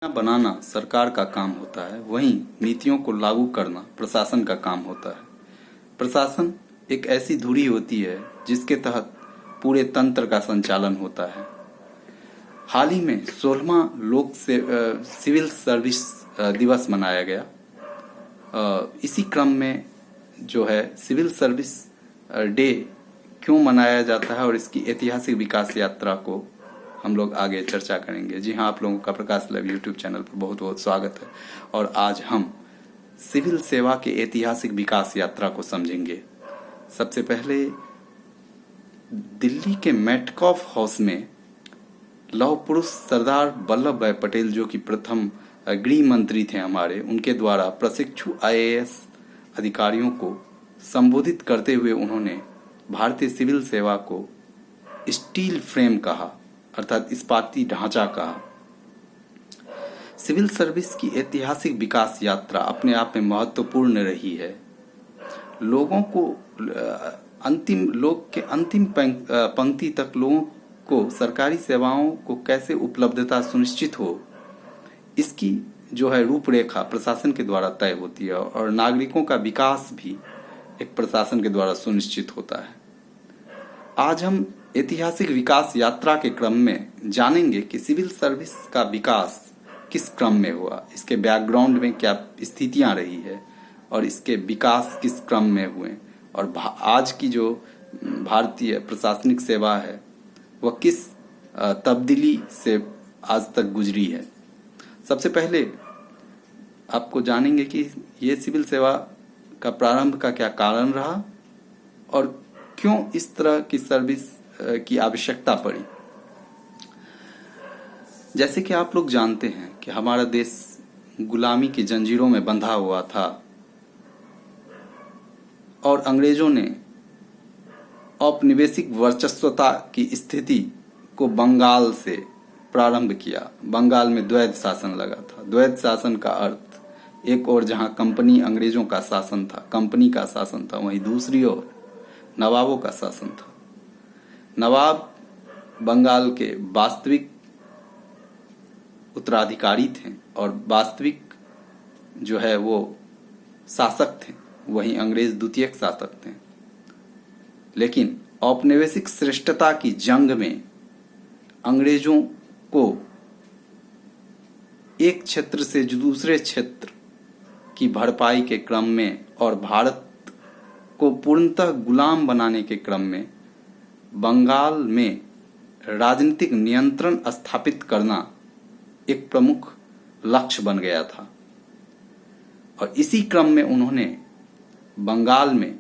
नीतियां बनाना सरकार का काम होता है, वहीं नीतियों को लागू करना प्रशासन का काम होता है। प्रशासन एक ऐसी धुरी होती है जिसके तहत पूरे तंत्र का संचालन होता है। हाल ही में 16वां सिविल सर्विस दिवस मनाया गया। इसी क्रम में जो है सिविल सर्विस डे क्यों मनाया जाता है और इसकी ऐतिहासिक विकास यात्रा को हम लोग आगे चर्चा करेंगे। जी हाँ, आप लोगों का प्रकाश लाइव यूट्यूब चैनल पर बहुत बहुत स्वागत है। और आज हम सिविल सेवा के ऐतिहासिक विकास यात्रा को समझेंगे। सबसे पहले दिल्ली के मेटकॉफ हाउस में लौह पुरुष सरदार वल्लभ भाई पटेल, जो कि प्रथम गृह मंत्री थे हमारे, उनके द्वारा प्रशिक्षु आईएएस अधिकारियों को संबोधित करते हुए उन्होंने भारतीय सिविल सेवा को स्टील फ्रेम कहा, अर्थात इस्पाती ढांचा कहा। सिविल सर्विस की ऐतिहासिक विकास यात्रा अपने आप में महत्वपूर्ण रही है। लोगों को लोग के अंतिम पंक्ति तक लोगों को सरकारी सेवाओं को कैसे उपलब्धता सुनिश्चित हो, इसकी जो है रूपरेखा प्रशासन के द्वारा तय होती है और नागरिकों का विकास भी एक प्रशासन के द्वारा सुनिश्चित होता है। आज हम ऐतिहासिक विकास यात्रा के क्रम में जानेंगे कि सिविल सर्विस का विकास किस क्रम में हुआ, इसके बैकग्राउंड में क्या स्थितियां रही है और इसके विकास किस क्रम में हुए, और आज की जो भारतीय प्रशासनिक सेवा है वह किस तब्दीली से आज तक गुजरी है। सबसे पहले आपको जानेंगे कि ये सिविल सेवा का प्रारंभ का क्या कारण रहा और क्यों इस तरह की सर्विस की आवश्यकता पड़ी। जैसे कि आप लोग जानते हैं कि हमारा देश गुलामी की जंजीरों में बंधा हुआ था और अंग्रेजों ने औपनिवेशिक वर्चस्वता की स्थिति को बंगाल से प्रारंभ किया। बंगाल में द्वैध शासन लगा था। द्वैध शासन का अर्थ एक और जहां कंपनी अंग्रेजों का शासन था, कंपनी का शासन था, वहीं दूसरी ओर नवाबों का शासन था। नवाब बंगाल के वास्तविक उत्तराधिकारी थे और वास्तविक जो है वो शासक थे, वहीं अंग्रेज द्वितीयक शासक थे। लेकिन औपनिवेशिक श्रेष्ठता की जंग में अंग्रेजों को एक क्षेत्र से दूसरे क्षेत्र की भरपाई के क्रम में और भारत को पूर्णतः गुलाम बनाने के क्रम में बंगाल में राजनीतिक नियंत्रण स्थापित करना एक प्रमुख लक्ष्य बन गया था। और इसी क्रम में उन्होंने बंगाल में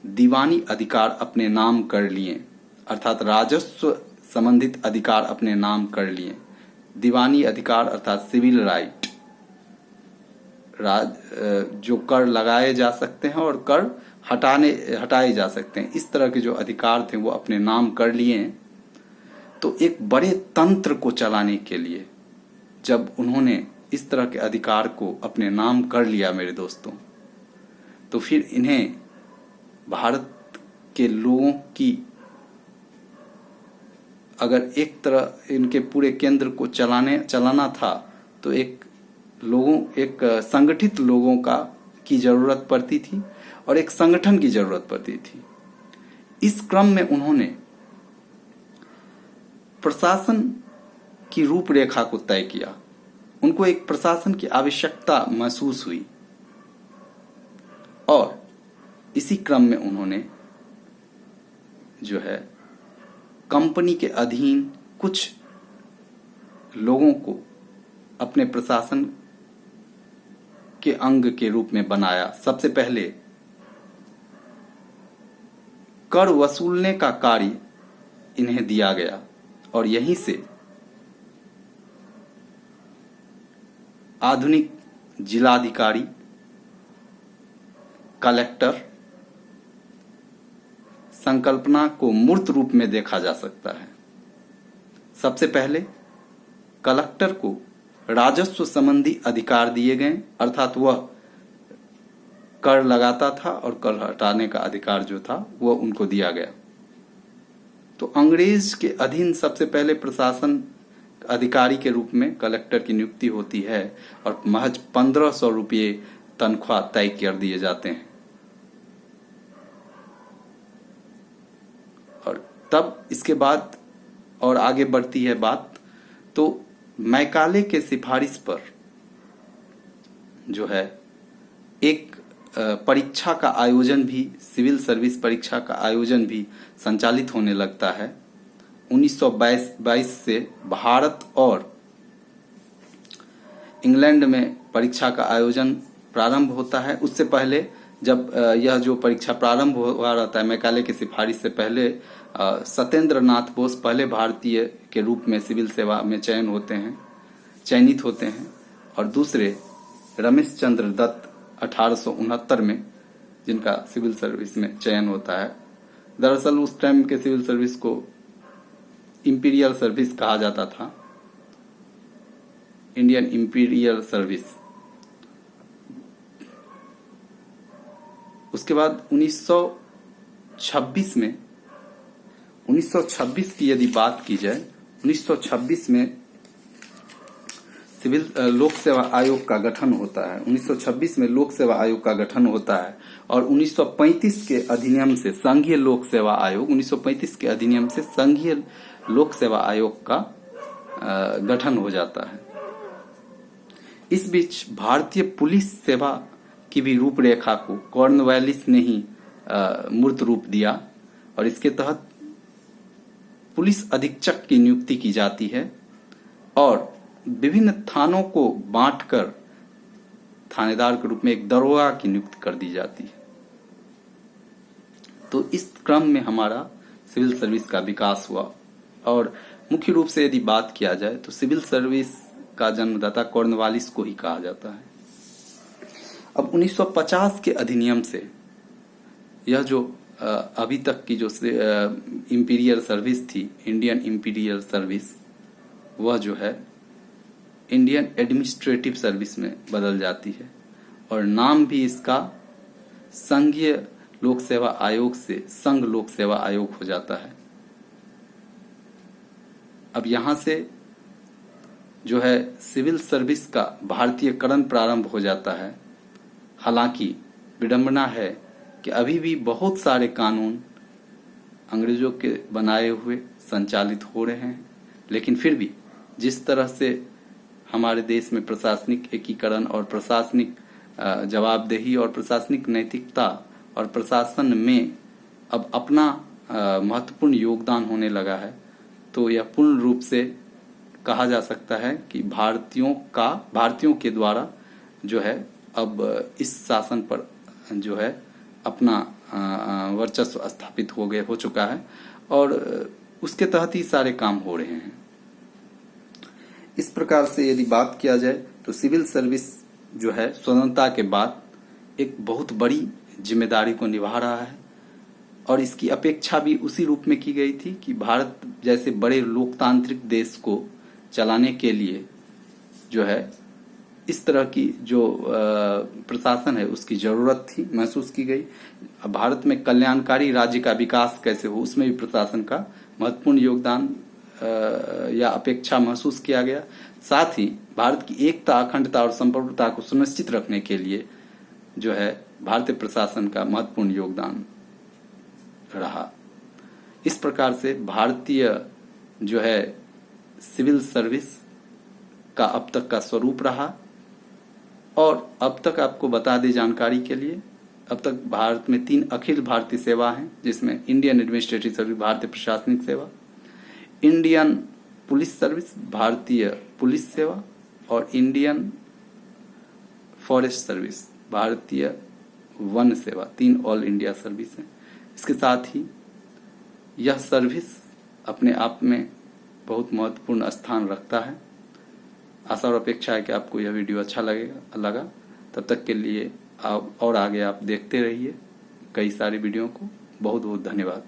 दीवानी अधिकार अपने नाम कर लिए, अर्थात राजस्व संबंधित अधिकार अपने नाम कर लिए। दीवानी अधिकार अर्थात सिविल राइट, जो कर लगाए जा सकते हैं और कर हटाए जा सकते हैं, इस तरह के जो अधिकार थे वो अपने नाम कर लिए। तो एक बड़े तंत्र को चलाने के लिए जब उन्होंने इस तरह के अधिकार को अपने नाम कर लिया मेरे दोस्तों, तो फिर इन्हें भारत के लोगों की अगर एक तरह इनके पूरे केंद्र को चलाना था तो एक संगठित लोगों की जरूरत पड़ती थी और एक संगठन की जरूरत पड़ती थी। इस क्रम में उन्होंने प्रशासन की रूपरेखा को तय किया। उनको एक प्रशासन की आवश्यकता महसूस हुई और इसी क्रम में उन्होंने जो है कंपनी के अधीन कुछ लोगों को अपने प्रशासन के अंग के रूप में बनाया। सबसे पहले कर वसूलने का कार्य इन्हें दिया गया और यहीं से आधुनिक जिलाधिकारी, कलेक्टर संकल्पना को मूर्त रूप में देखा जा सकता है। सबसे पहले कलेक्टर को राजस्व संबंधी अधिकार दिए गए, अर्थात वह कर लगाता था और कर हटाने का अधिकार जो था वह उनको दिया गया। तो अंग्रेज के अधीन सबसे पहले प्रशासन अधिकारी के रूप में कलेक्टर की नियुक्ति होती है और महज 1500 रुपये तनख्वाह तय कर दिए जाते हैं। और तब इसके बाद और आगे बढ़ती है बात, तो मैकाले के सिफारिश पर जो है एक परीक्षा का आयोजन भी, सिविल सर्विस परीक्षा का आयोजन भी संचालित होने लगता है। 1922 से भारत और इंग्लैंड में परीक्षा का आयोजन प्रारंभ होता है। उससे पहले जब यह जो परीक्षा प्रारंभ हुआ रहता है, मैकाले की सिफारिश से पहले सत्येंद्र नाथ बोस पहले भारतीय के रूप में सिविल सेवा में चयनित होते हैं और दूसरे रमेश चंद्र दत्त 1869 में जिनका सिविल सर्विस में चयन होता है। दरअसल उस टाइम के सिविल सर्विस को इंपीरियल सर्विस कहा जाता था, इंडियन इंपीरियल सर्विस। उसके बाद 1926 की यदि बात की जाए, 1926 में सिविल लोक सेवा आयोग का गठन होता है। 1926 में लोक सेवा आयोग का गठन होता है और 1935 के अधिनियम से संघीय लोक सेवा आयोग 1935 के अधिनियम से संघीय लोक सेवा आयोग का गठन हो जाता है। इस बीच भारतीय पुलिस सेवा की भी रूपरेखा को कॉर्नवालिस ने ही मूर्त रूप दिया और इसके तहत पुलिस अधीक्षक की नियुक्ति की जाती है और विभिन्न थानों को बांटकर थानेदार के रूप में एक दरोगा की नियुक्ति कर दी जाती है। तो इस क्रम में हमारा सिविल सर्विस का विकास हुआ और मुख्य रूप से यदि बात किया जाए तो सिविल सर्विस का जन्मदाता कॉर्नवालिस को ही कहा जाता है। अब 1950 के अधिनियम से यह जो अभी तक की जो इंपीरियल सर्विस थी, इंडियन इंपीरियल सर्विस, वह जो है इंडियन एडमिनिस्ट्रेटिव सर्विस में बदल जाती है और नाम भी इसका संघीय लोक सेवा आयोग से संघ लोक सेवा आयोग हो जाता है। अब यहां से जो है सिविल सर्विस का भारतीयकरण प्रारंभ हो जाता है। हालांकि विडंबना है कि अभी भी बहुत सारे कानून अंग्रेजों के बनाए हुए संचालित हो रहे हैं, लेकिन फिर भी जिस तरह से हमारे देश में प्रशासनिक एकीकरण और प्रशासनिक जवाबदेही और प्रशासनिक नैतिकता और प्रशासन में अब अपना महत्वपूर्ण योगदान होने लगा है, तो यह पूर्ण रूप से कहा जा सकता है कि भारतीयों के द्वारा जो है अब इस शासन पर जो है अपना वर्चस्व स्थापित हो चुका है और उसके तहत ही सारे काम हो रहे हैं। इस प्रकार से यदि बात किया जाए तो सिविल सर्विस जो है स्वतंत्रता के बाद एक बहुत बड़ी जिम्मेदारी को निभा रहा है और इसकी अपेक्षा भी उसी रूप में की गई थी कि भारत जैसे बड़े लोकतांत्रिक देश को चलाने के लिए जो है इस तरह की जो प्रशासन है उसकी जरूरत थी, महसूस की गई। भारत में कल्याणकारी राज्य का विकास कैसे हो, उसमें भी प्रशासन का महत्वपूर्ण योगदान या अपेक्षा महसूस किया गया। साथ ही भारत की एकता, अखंडता और संप्रभुता को सुनिश्चित रखने के लिए जो है भारतीय प्रशासन का महत्वपूर्ण योगदान रहा। इस प्रकार से भारतीय जो है सिविल सर्विस का अब तक का स्वरूप रहा। और अब तक आपको बता दें जानकारी के लिए, अब तक भारत में 3 अखिल भारतीय सेवा हैं, जिसमें इंडियन एडमिनिस्ट्रेटिव सर्विस, भारतीय प्रशासनिक सेवा, इंडियन पुलिस सर्विस, भारतीय पुलिस सेवा और इंडियन फॉरेस्ट सर्विस, भारतीय वन सेवा। 3 ऑल इंडिया सर्विस है। इसके साथ ही यह सर्विस अपने आप में बहुत महत्वपूर्ण स्थान रखता है। आशा और अपेक्षा है कि आपको यह वीडियो अच्छा लगा। तब तक के लिए आप और आगे आप देखते रहिए कई सारे वीडियो को। बहुत बहुत धन्यवाद।